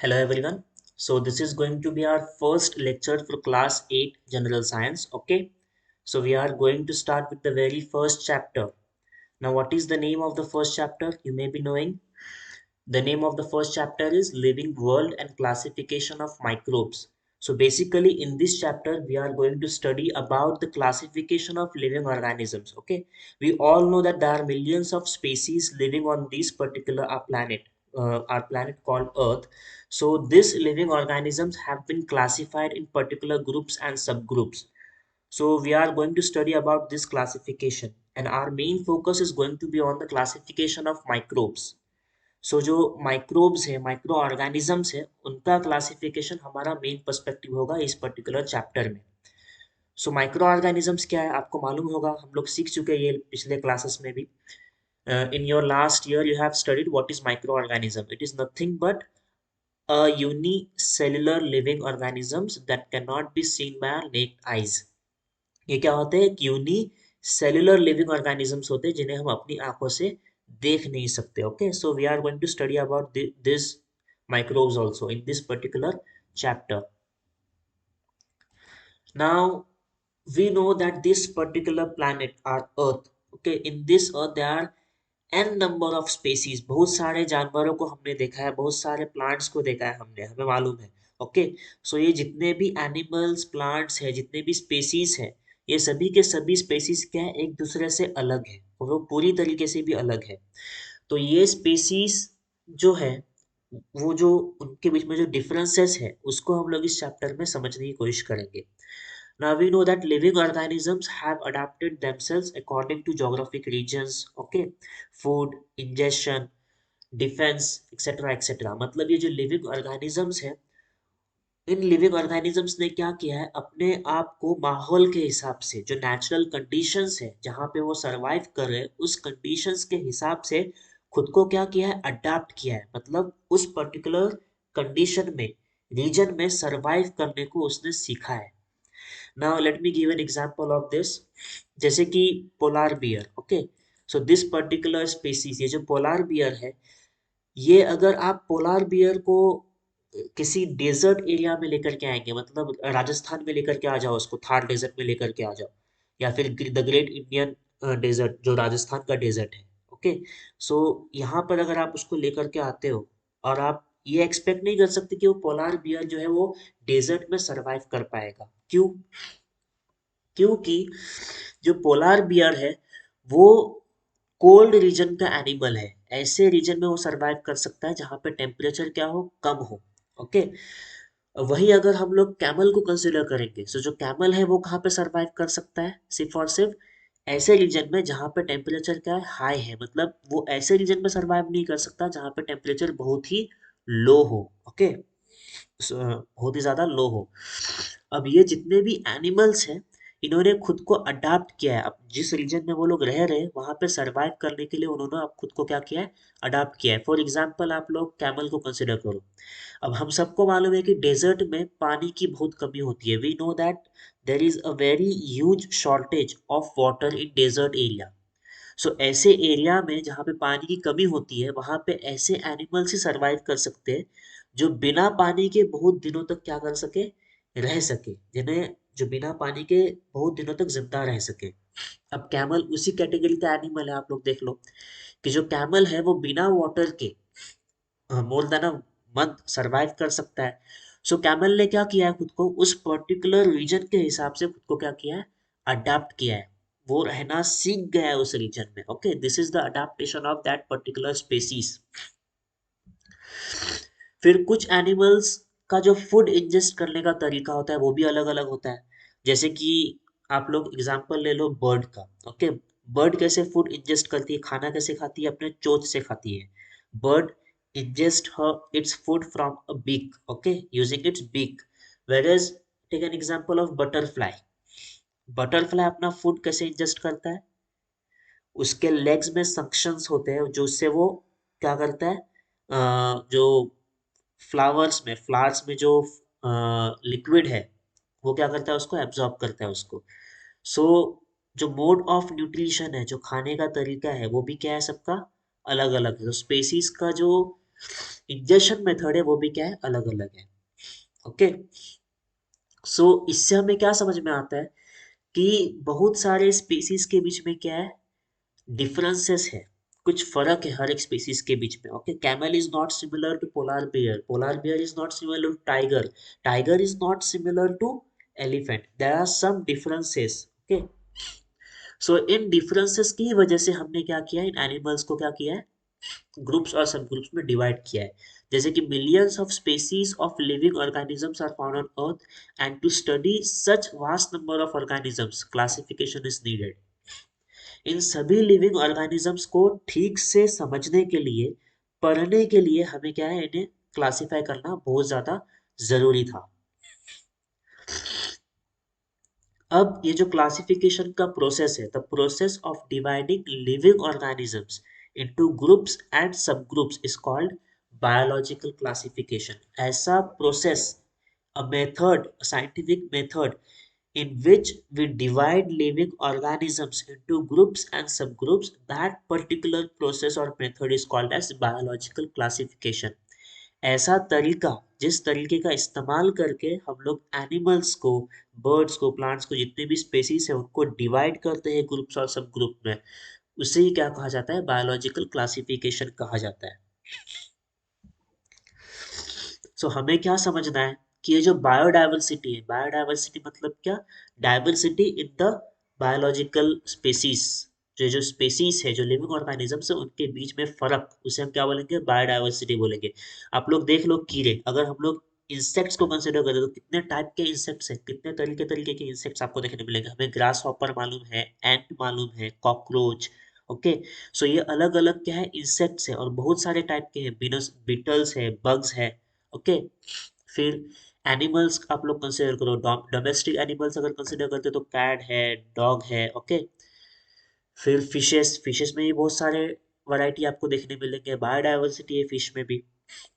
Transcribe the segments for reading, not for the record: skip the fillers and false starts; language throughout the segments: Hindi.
Hello everyone. So this is going to be our first lecture for class 8 general science. Okay. So we are going to start with the very first chapter. Now what is the name of the first chapter? You may be knowing. The name of the first chapter is Living World and Classification of Microbes. So basically in this chapter we are going to study about the classification of living organisms. Okay. We all know that there are millions of species living on this particular our planet called Earth. So these living organisms have been classified in particular groups and subgroups. So we are going to study about this classification and our main focus is going to be on the classification of microbes. सो जो माइक्रोब्स है माइक्रो ऑर्गेनिजम्स है उनका क्लासिफिकेशन हमारा मेन पर्सपेक्टिव होगा इस पर्टिकुलर चैप्टर में. सो माइक्रो ऑर्गेनिजम्स क्या है आपको मालूम होगा, हम लोग सीख चुके हैं ये पिछले क्लासेस में भी. In your last year you have studied what is micro organism. It is nothing but a unicellular living organisms that cannot be seen by our naked eyes. ये क्या होते हैं? यूनी सेल्युलर लिविंग ऑर्गेनिजम्स होते हैं जिन्हें हम अपनी आंखों से देख नहीं सकते. Okay, so we are going to study about this microbes also in this particular chapter. Now we know that this particular planet our earth, okay, in this earth there are n number of species. बहुत सारे जानवरों को हमने देखा है, बहुत सारे प्लांट्स को देखा है हमने, हमें मालूम है. ओके, सो ये जितने भी एनिमल्स प्लांट्स है, जितने भी स्पेसीज है, ये सभी के सभी स्पेसीज क्या है, एक दूसरे से अलग है और वो पूरी तरीके से भी अलग है. तो ये स्पेसीज जो है वो जो उनके बीच में जो डिफरेंसेस है उसको हम लोग इस चैप्टर में समझने की कोशिश करेंगे. Now we know that living organisms have adapted themselves according to geographic regions, okay, food, ingestion, defense, etc. etc. मतलब ये जो living organisms है, इन लिविंग ऑर्गेनिजम्स ने क्या किया है, अपने आप को माहौल के हिसाब से जो नेचुरल कंडीशंस है जहाँ पे वो सरवाइव कर रहे हैं उस कंडीशंस के हिसाब से खुद को क्या किया है, अडाप्ट किया है. मतलब उस पर्टिकुलर कंडीशन में रीजन में सरवाइव करने को उसने सीखा है. Now let me give an example of this. जैसे कि polar bear. Okay, so this particular species, ये जो पोलार बियर है, ये अगर आप पोलार बियर को किसी डेजर्ट एरिया में लेकर के आएंगे, मतलब राजस्थान में लेकर के आ जाओ उसको, थार डेजर्ट में लेकर के आ जाओ, या फिर द ग्रेट इंडियन डेजर्ट जो राजस्थान का डेजर्ट है. ओके, सो यहाँ पर अगर आप उसको लेकर के आते हो और आप ये एक्सपेक्ट नहीं कर सकते कि वो पोलार बियर जो है वो डेजर्ट में सरवाइव कर पाएगा. क्यों? क्योंकि जो पोलार बियर है वो कोल्ड रीजन का एनिमल है. ऐसे रीजन में वो सरवाइव कर सकता है जहाँ पे टेम्परेचर क्या हो, कम हो. ओके, वही अगर हम लोग कैमल को कंसिडर करेंगे, सो जो कैमल है वो कहाँ पे सरवाइव कर सकता है, सिर्फ और सिर्फ ऐसे रीजन में जहाँ पे टेम्परेचर क्या है, हाई है. मतलब वो ऐसे रीजन में सरवाइव नहीं कर सकता जहाँ पे टेम्परेचर बहुत ही लो हो. ओके, बहुत ही ज्यादा लो हो. अब ये जितने भी एनिमल्स हैं इन्होंने खुद को अडाप्ट किया है. अब जिस रीजन में वो लोग रह रहे हैं वहां पे सरवाइव करने के लिए उन्होंने अब खुद को क्या किया है, अडाप्ट किया है. फॉर एग्जाम्पल आप लोग कैमल को कंसिडर करो. अब हम सबको मालूम है कि डेजर्ट में पानी की बहुत कमी होती है. We know that there is a very huge shortage of water in desert area. So ऐसे एरिया में जहाँ पे पानी की कमी होती है वहां पे ऐसे एनिमल्स ही सरवाइव कर सकते हैं जो बिना पानी के बहुत दिनों तक क्या कर सके, रह सके, जिन्हें जो बिना पानी के बहुत दिनों तक जिंदा रह सके. अब कैमल उसी कैटेगरी का एनिमल है. आप लोग देख लो कि जो कैमल है वो बिना वाटर के more than a month survive कर सकता है. सो कैमल ने क्या किया है, खुद को उस पर्टिकुलर रीजन के हिसाब से खुद को क्या किया है, अडाप्ट किया है. वो रहना सीख गया है उस रीजन में. Okay, this is the adaptation of that particular species. फिर कुछ एनिमल्स का जो फूड इंजेस्ट करने का तरीका होता है वो भी अलग अलग होता है. जैसे कि आप लोग एग्जांपल ले लो बर्ड का. ओके, बर्ड कैसे फूड इंजेस्ट करती है, खाना कैसे खाती है, अपने चोंच से खाती है. Bird ingest her its food from a beak, okay, using its beak. Whereas take an example of butterfly. Butterfly अपना फूड कैसे इंजेस्ट करता है, उसके लेग्स में सक्शंस होते हैं जो उससे वो क्या करता है, जो फ्लावर्स में जो लिक्विड है वो क्या करता है, उसको एब्जॉर्ब करता है उसको. सो जो मोड ऑफ न्यूट्रिशन है, जो खाने का तरीका है वो भी क्या है, सबका अलग अलग है. तो स्पेसीज का जो इंजेक्शन मेथड है वो भी क्या है, अलग अलग है। ओके, सो इससे हमें क्या समझ में आता है कि बहुत सारे स्पीसीज के बीच में क्या है, डिफरेंसेस है, कुछ फर्क है हर एक स्पीसीज के बीच में। Okay, camel is not similar to polar bear is not similar to tiger, tiger is not similar to elephant, there are some differences. Okay, so इन डिफरेंसेस की वजह से हमने क्या किया, इन एनिमल्स को क्या किया है, ग्रुप्स और सब ग्रुप्स में डिवाइड किया है। जैसे कि millions of species of living organisms are found on earth and to study such vast number of organisms classification is needed. इन सभी लिविंग ऑर्गेनिजम्स को ठीक से समझने के लिए, पढ़ने के लिए हमें क्या है, इन्हें क्लासिफाई करना बहुत ज्यादा जरूरी था। अब ये जो क्लासिफिकेशन का प्रोसेस है, the process of dividing living organisms into groups and sub groups is called biological classification. ऐसा process, a method, a scientific method in which we divide living organisms into groups and subgroups, that particular process or method is called as biological classification। ऐसा तरीका, जिस तरीके का इस्तेमाल करके हम लोग एनिमल्स को, बर्ड्स को, प्लांट्स को, जितने भी स्पेसीज है उनको डिवाइड करते हैं ग्रुप्स और सब ग्रुप में, उसे ही क्या कहा जाता है, बायोलॉजिकल क्लासिफिकेशन कहा जाता है। सो हमें क्या समझना है कि ये जो बायोडाइवर्सिटी है, बायोडाइवर्सिटी मतलब क्या, diversity in the biological species, जो स्पेसीज है, जो लिविंग ऑर्गेनिजम्स है उनके बीच में फर्क, उसे हम क्या बोलेंगे, बायोडाइवर्सिटी बोलेंगे। आप लोग देख लो कीड़े, अगर हम लोग इंसेक्ट्स को कंसिडर करें तो कितने टाइप के इंसेक्ट्स हैं, कितने तरीके तरीके के इंसेक्ट्स आपको देखने मिलेंगे। हमें ग्रास हॉपर मालूम है, एंट मालूम है, कॉकरोच। ओके, सो ये अलग अलग क्या है, इंसेक्ट्स है, और बहुत सारे टाइप के हैं, बीटल्स है, बग्स है। ओके, फिर एनिमल्स आप लोग कंसिडर करो, डोमेस्टिक एनिमल्स अगर कंसिडर करते हो तो कैट है, डॉग है। ओके, फिर फिशेस, फिशेस में भी बहुत सारे वैरायटी आपको देखने मिलेंगे, बायोडाइवर्सिटी है फिश में भी।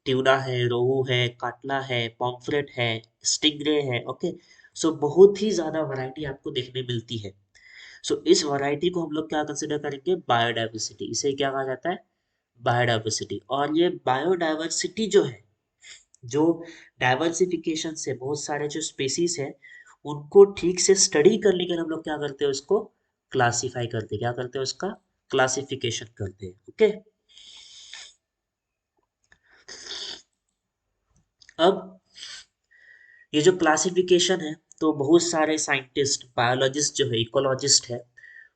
ट्यूना है, रोहू है, काटला है, पॉम्फ्रेट है, स्टिंगरे है। ओके, सो बहुत ही ज्यादा वैरायटी आपको देखने मिलती है। सो इस वैरायटी को हम लोग क्या कंसिडर करेंगे, बायोडाइवर्सिटी, इसे क्या कहा जाता है, बायोडाइवर्सिटी। और ये बायोडाइवर्सिटी जो है, जो डाइवर्सिफिकेशन से बहुत सारे जो स्पेसीज है उनको ठीक से स्टडी करने के लिए हम लोग क्या करते हैं, उसको क्लासिफाई करते हैं, क्या करते हैं, उसका क्लासिफिकेशन करते हैं। ओके, अब ये जो क्लासिफिकेशन है, तो बहुत सारे साइंटिस्ट, बायोलॉजिस्ट जो है, इकोलॉजिस्ट है,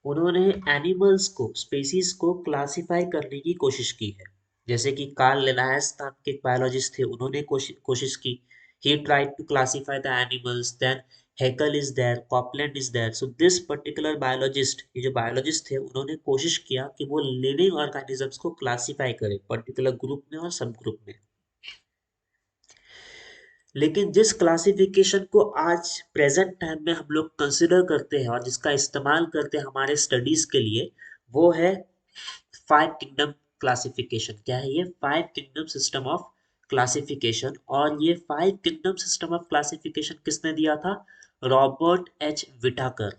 उन्होंने एनिमल्स को, स्पेसीज को क्लासिफाई करने की कोशिश की है। जैसे कि कार्ल लिनायस नाम के एक बायोलॉजिस्ट थे, उन्होंने कोशिश की। He tried to classify the animals, then Haeckel is there, Copeland is there. So this particular biologist, ये जो बायोलॉजिस्ट थे, उन्होंने कोशिश किया कि वो लिविंग ऑर्गेनिजम्स को क्लासिफाई करें पर्टिकुलर ग्रुप में और सब ग्रुप में। लेकिन जिस क्लासिफिकेशन को आज प्रेजेंट टाइम में हम लोग कंसिडर करते हैं और जिसका इस्तेमाल करते हैं हमारे स्टडीज के लिए, वो है फाइव किंगडम क्लासिफिकेशन। क्या है ये, five kingdom system of classification. और ये five kingdom system of classification किसने दिया था, Robert H Whittaker.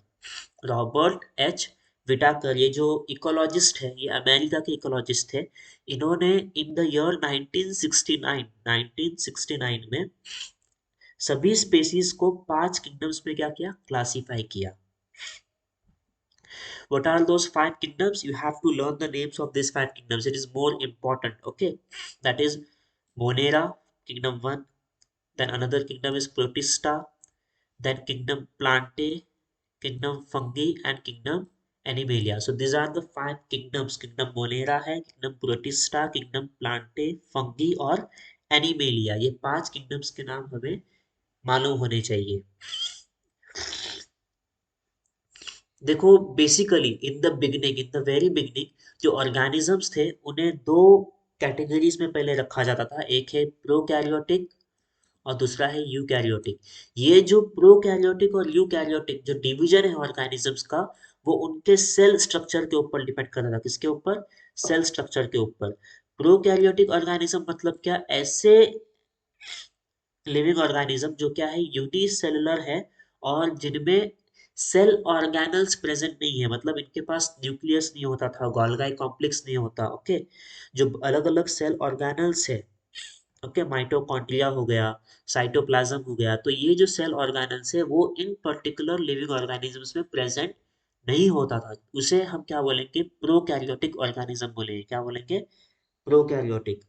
Robert H Whittaker, ये जो इकोलॉजिस्ट है, ये अमेरिका के इकोलॉजिस्ट थे। इन्होंने इन द ईयर 1969 में सभी स्पेसीज को पांच किंगडम्स में क्या किया, क्लासिफाई किया। What are those five kingdoms? You have to learn the names of these five kingdoms. It is more important. Okay, that is Monera, kingdom one. Then another kingdom is Protista. Then kingdom Plante, kingdom Fungi, and kingdom Animalia. So these are the five kingdoms. Kingdom Monera है, kingdom Protista, kingdom Plante, Fungi और Animalia। ये पांच kingdoms के नाम हमें मालूम होने चाहिए। देखो, basically in the beginning, in the very beginning, जो ऑर्गेनिजम्स थे उन्हें दो कैटेगरीज में पहले रखा जाता था। एक है प्रोकैरियोटिक और दूसरा है यूकैरियोटिक। ये जो प्रोकैरियोटिक और यूकैरियोटिक जो डिवीजन है ऑर्गेनिजम्स का, वो उनके सेल स्ट्रक्चर के ऊपर डिपेंड करता था। किसके ऊपर, सेल स्ट्रक्चर के ऊपर। प्रोकैरियोटिक ऑर्गेनिज्म मतलब क्या, ऐसे लिविंग ऑर्गेनिज्म जो क्या है, यूनिसेलुलर है और जिनमें सेल ऑर्गेनल्स प्रेजेंट नहीं है, मतलब इनके पास न्यूक्लियस नहीं होता था, गोल्गी कॉम्प्लेक्स नहीं होता। ओके, जो अलग अलग सेल ऑर्गेनल्स है, ओके, माइटोकॉन्ड्रिया हो गया, साइटोप्लाज्म हो गया, तो ये जो सेल ऑर्गेनल्स है वो इन पर्टिकुलर लिविंग ऑर्गेनिजम्स में प्रेजेंट नहीं होता था। उसे हम क्या बोलेंगे, प्रोकैरियोटिक ऑर्गेनिज्म बोलेंगे। क्या बोलेंगे, प्रोकैरियोटिक।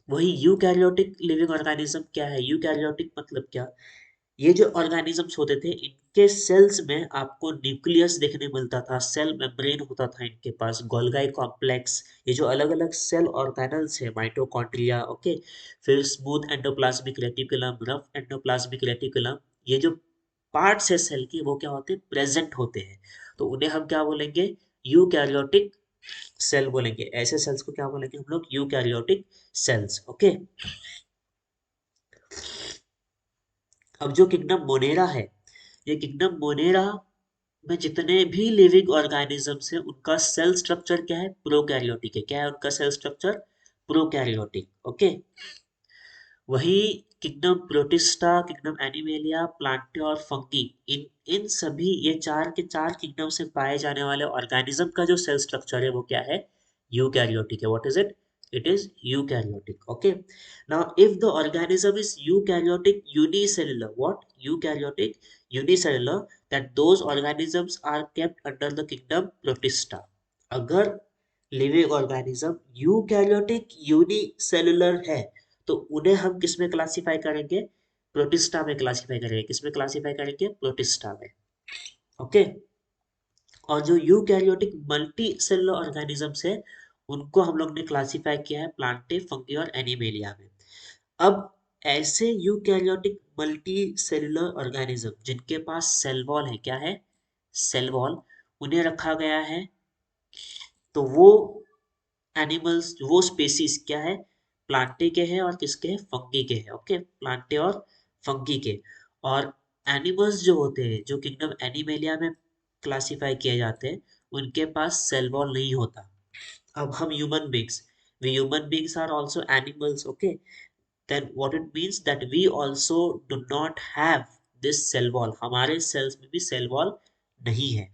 वही यूकैरियोटिक लिविंग ऑर्गेनिज्म क्या है, यूकैरियोटिक मतलब क्या, ये जो ऑर्गेनिजम्स होते थे इनके सेल्स में आपको न्यूक्लियस देखने मिलता था, सेल मेम्ब्रेन होता था इनके पास, गोल्गाई कॉम्प्लेक्स, ये जो अलग अलग सेल ऑर्गेनल्स है, माइटोकॉन्ड्रिया, ओके, फिर smooth endoplasmic reticulum, rough endoplasmic reticulum, ये जो पार्ट्स है सेल के वो क्या होते हैं, प्रेजेंट होते हैं। तो उन्हें हम क्या बोलेंगे, यूकैरियोटिक सेल बोलेंगे। ऐसे सेल्स को क्या बोलेंगे हम लोग, यूकैरियोटिक सेल्स, ओके। अब जो किंगडम मोनेरा है, ये किंगडम मोनेरा में जितने भी लिविंग ऑर्गेनिजम्स हैं उनका सेल स्ट्रक्चर क्या है, प्रोकैरियोटिक है। क्या है उनका सेल स्ट्रक्चर, प्रोकैरियोटिक, ओके। वही kingdom protista, kingdom animalia, Plantae और फंगी, इन इन सभी ये चार के चार किंगडम से पाए जाने वाले ऑर्गेनिज्म का जो सेल स्ट्रक्चर है वो क्या है, यूकैरियोटिक है। What is it, it is eukaryotic, okay. Now if the organism is eukaryotic unicellular, what, eukaryotic unicellular, that those organisms are kept under the kingdom protista. अगर लिविंग ऑर्गेनिज्म यूकैरियोटिक यूनिसेलुलर है तो उन्हें हम किस में क्लासिफाई करेंगे, प्रोटिस्टा में क्लासिफाई करेंगे। किस में क्लासिफाई करेंगे, प्रोटिस्टा में, ओके। और जो यूकैरियोटिक मल्टी सेलुलर ऑर्गेनिजम्स है उनको हम लोग ने क्लासिफाई किया है प्लांटे, फंगी और एनिमेलिया में। अब ऐसे यूकैरियोटिक मल्टी सेलुलर ऑर्गेनिज्म जिनके पास सेल वॉल है, क्या है, सेल वॉल, उन्हें रखा गया है। तो वो एनिमल्स, वो स्पेसीज क्या है, प्लांटे के हैं और किसके हैं, फंगी के हैं, ओके, प्लांटे और फंगी के। और एनिमल्स जो होते हैं, जो किंगडम एनिमेलिया में क्लासिफाई किए जाते हैं, उनके पास सेल वॉल नहीं होता। अब हम human beings, we human beings are also animals, okay, then what it means that we also do not have this cell wall, हमारे सेल्स में भी सेल वॉल नहीं है।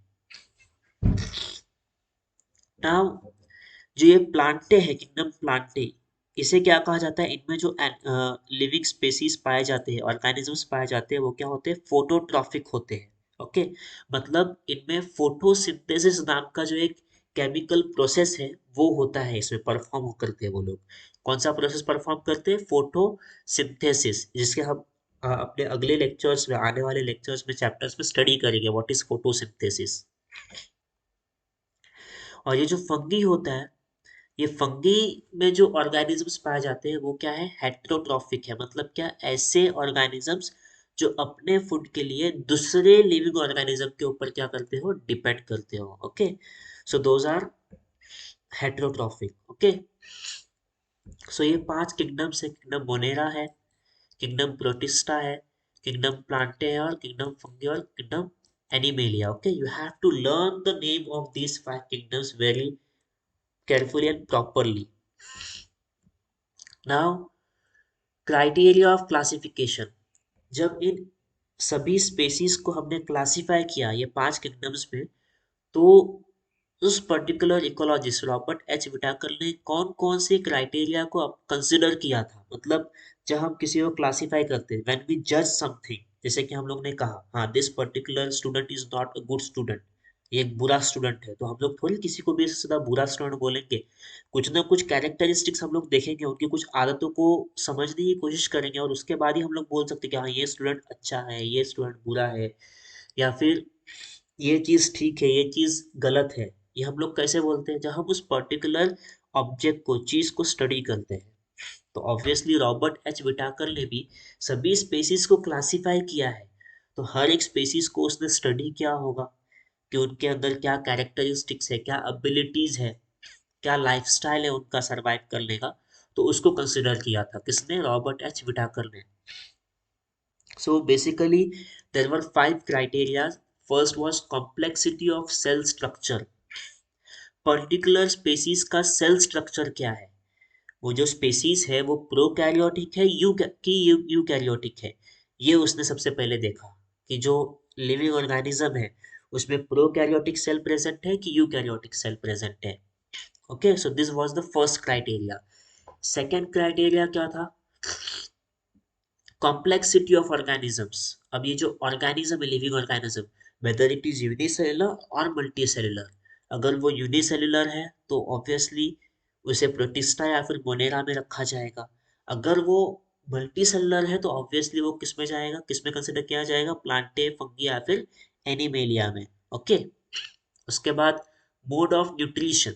नाउ जो ये प्लांटे है, किंगडम प्लांटे, इसे क्या कहा जाता है, इनमें जो लिविंग स्पेसीज पाए जाते हैं, ऑर्गेनिजम्स पाए जाते हैं, वो क्या होते हैं, फोटोट्रॉफिक होते हैं, ओके। मतलब इनमें फोटोसिंथेसिस नाम का जो एक केमिकल प्रोसेस है वो होता है, इसमें परफॉर्म करते हैं वो लोग। कौन सा प्रोसेस परफॉर्म करते हैं, फोटोसिंथेसिस, जिसके हम अपने अगले लेक्चर्स में, आने वाले लेक्चर्स में, चैप्टर्स में स्टडी करेंगे, व्हाट इज फोटोसिंथेसिस। और ये जो फंगी होता है, ये फंगी में जो ऑर्गेनिजम्स पाए जाते हैं वो क्या है, हेट्रोट्रॉफिक है। मतलब क्या, ऐसे ऑर्गेनिजम्स जो अपने फूड के लिए दूसरे लिविंग ऑर्गेनिज्म के ऊपर क्या करते हो, डिपेंड करते हो, okay. So those are heterotrophic, okay. So ये पांच किंगडम्स है, किंगडम मोनेरा है, किंगडम प्रोटिस्टा है, किंगडम प्लांटे है और किंगडम फंगी और kingdom Animalia, okay. You have to learn the name of these five kingdoms very carefully and properly. Now, criteria of classification, जब इन सभी स्पेसीज को हमने क्लासिफाई किया ये पांच किंगडम्स में, तो उस particular ecologist Robert H Whittaker ने कौन कौन से क्राइटेरिया को कंसिडर किया था। मतलब जब हम किसी को क्लासिफाई करते हैं, व्हेन वी जज समथिंग, जैसे कि हम लोग ने कहा, हाँ this particular student is not a good student, ये एक बुरा स्टूडेंट है, तो हम लोग थोड़ी किसी को भी इससे सीधा बुरा स्टूडेंट बोलेंगे। कुछ ना कुछ कैरेक्टरिस्टिक्स हम लोग देखेंगे, उनकी कुछ आदतों को समझने की कोशिश करेंगे और उसके बाद ही हम लोग बोल सकते हैं कि हाँ ये स्टूडेंट अच्छा है, ये स्टूडेंट बुरा है, या फिर ये चीज ठीक है, ये चीज गलत है। ये हम लोग कैसे बोलते हैं, जब हम उस पर्टिकुलर ऑब्जेक्ट को, चीज को स्टडी करते हैं। तो ऑब्वियसली रॉबर्ट एच विटाकर ने भी सभी स्पेसीज को क्लासिफाई किया है, तो हर एक स्पेसीज को उसने स्टडी किया होगा कि उनके अंदर क्या कैरेक्टरिस्टिक्स है, क्या एबिलिटीज है, क्या लाइफस्टाइल है उनका सरवाइव करने का। तो उसको कंसिडर किया था किसने, रॉबर्ट एच विटाकर ने। So basically, there were five criteria. First was complexity of cell structure. Particular species का सेल स्ट्रक्चर क्या है, वो जो स्पेसीज है वो प्रोकैरियोटिक है यूकैरियोटिक है। ये उसने सबसे पहले देखा कि जो लिविंग ऑर्गेनिज्म है उसमें प्रोकैरियोटिक सेल प्रेजेंट है कि यूकैरियोटिक सेल प्रेजेंट है, okay. So this was the first criteria. Second criteria क्या था? Complexity of organisms. अब ये जो ऑर्गेनिज्म है, living organism, whether it is unicellular और मल्टी सेलुलर, अगर वो यूनिसेलुलर है तो ऑब्वियसली उसे प्रोटिस्टा या फिर मोनेरा में रखा जाएगा। अगर वो मल्टी सेलुलर है तो ऑब्वियसली वो किस में जाएगा, किस में कंसिडर किया जाएगा? प्लांटे, फंगी या फिर एनिमेलिया में। ओके। उसके बाद मोड ऑफ न्यूट्रिशन।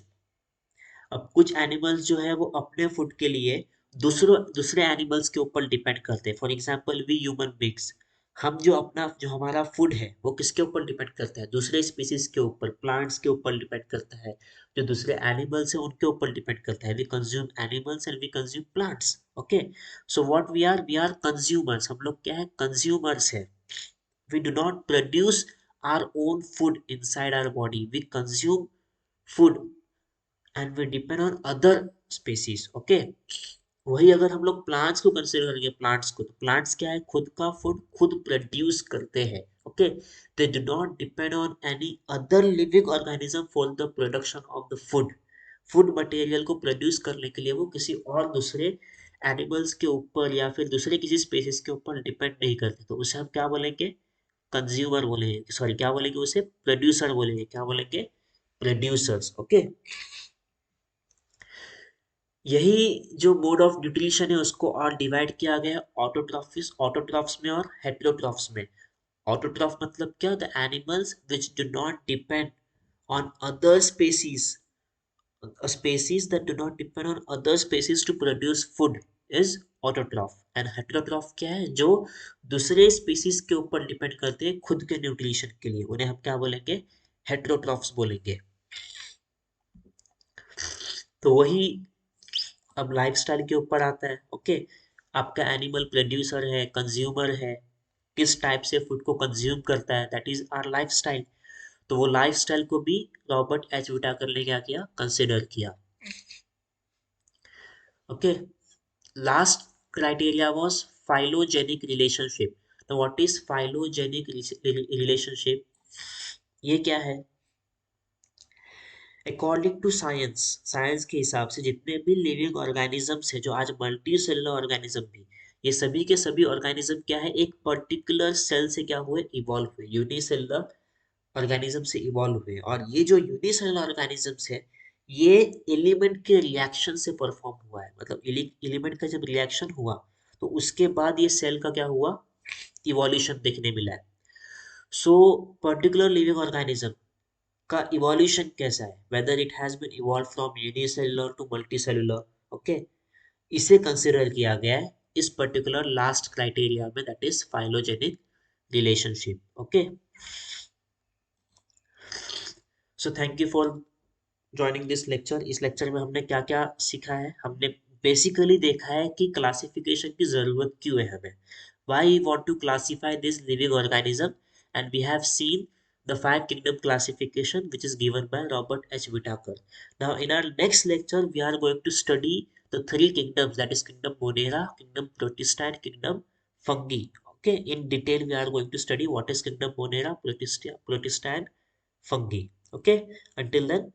अब कुछ एनिमल्स जो है वो अपने फूड के लिए दूसरे दूसरे एनिमल्स के ऊपर डिपेंड करते हैं। For example we human beings, हम जो हमारा फूड है वो किसके ऊपर डिपेंड करता है? दूसरे स्पीसीज के ऊपर, प्लांट्स के ऊपर डिपेंड करता है। जो दूसरे एनिमल्स है उनके ऊपर डिपेंड करता है। We consume animals and we consume plants. Okay. So what we are consumers. हम लोग क्या है? कंज्यूमर्स है। We do not produce our own food inside our body, we consume food and we depend on other species. Okay. वही अगर हम लोग प्लांट्स को कंसिडर करेंगे, प्लांट्स को, तो प्लांट्स क्या है? खुद का फूड खुद प्रोड्यूस करते हैं। Okay. They do not depend on any other living organism for the production of the food. Food material को प्रोड्यूस करने के लिए वो किसी और दूसरे एनिमल्स के ऊपर या फिर दूसरे किसी स्पेसीज के ऊपर डिपेंड नहीं करते। तो उसे हम क्या बोलेंगे? कंज्यूमर बोलेंगे, सॉरी क्या बोलेंगे उसे? प्रोड्यूसर बोलेंगे। क्या बोलेंगे? प्रोड्यूसर्स। ओके। यही जो मोड ऑफ न्यूट्रिशन है उसको और डिवाइड किया गया है ऑटोट्रॉफिस ऑटोट्रॉफ्स में और हेटेरोट्रॉफ्स में। ऑटोट्रॉफ मतलब क्या? The animals which do not depend on other species, species that do not depend on other species to produce food is autotroph। And heterotroph क्या है? जो दूसरे species के ऊपर डिपेंड करते हैं खुद के न्यूट्रिशन के लिए, उन्हें हम क्या बोलेंगे? हेटेरोट्रॉफ्स बोलेंगे। तो वही अब लाइफस्टाइल के ऊपर आता है। ओके। आपका एनिमल प्रोड्यूसर है, कंज्यूमर है, किस टाइप से फूड को कंज्यूम करता है, दैट इज आवर लाइफस्टाइल। तो वो लाइफस्टाइल को भी रॉबर्ट एच विटाकर ने क्या किया? कंसिडर किया। Okay. Last criteria was phylogenic relationship. तो व्हाट इज फाइलोजेनिक रिलेशनशिप? ये क्या है? अकॉर्डिंग टू साइंस, साइंस के हिसाब से जितने भी लिविंग ऑर्गेनिजम्स है जो आज मल्टी सेलुलर ऑर्गेनिज्म भी, ये सभी के सभी ऑर्गेनिज्म क्या है? एक पर्टिकुलर सेल से क्या हुए? इवॉल्व हुए, यूनिसेलुलर ऑर्गेनिज्म से इवॉल्व हुए। और ये जो यूनिसेलुलर ऑर्गेनिजम्स है ये एलिमेंट के रिएक्शन से परफॉर्म हुआ है। मतलब एलिमेंट का जब रिएक्शन हुआ तो उसके बाद ये सेल का क्या हुआ? इवोल्यूशन देखने मिला है। सो पर्टिकुलर लिविंग ऑर्गेनिज्म का इवोल्यूशन कैसा है? Whether it has been evolve from unicellular to multicellular. Okay. इसे कंसिडर किया गया है इस पर्टिकुलर लास्ट क्राइटेरिया में, that is phylogenetic relationship. Okay. So thank you for joining this lecture. इस लेक्चर में हमने क्या क्या सीखा है? हमने बेसिकली देखा है कि क्लासिफिकेशन की जरूरत क्यों है हमें, why we want to classify this living organism, and we have seen the five kingdom classification which is given by Robert H. Whittaker. Now in our next lecture we are going to study the three kingdoms, that is kingdom Monera, kingdom Protista and kingdom Fungi. Okay, in detail we are going to study what is kingdom Monera, Protista and Fungi. Okay, until then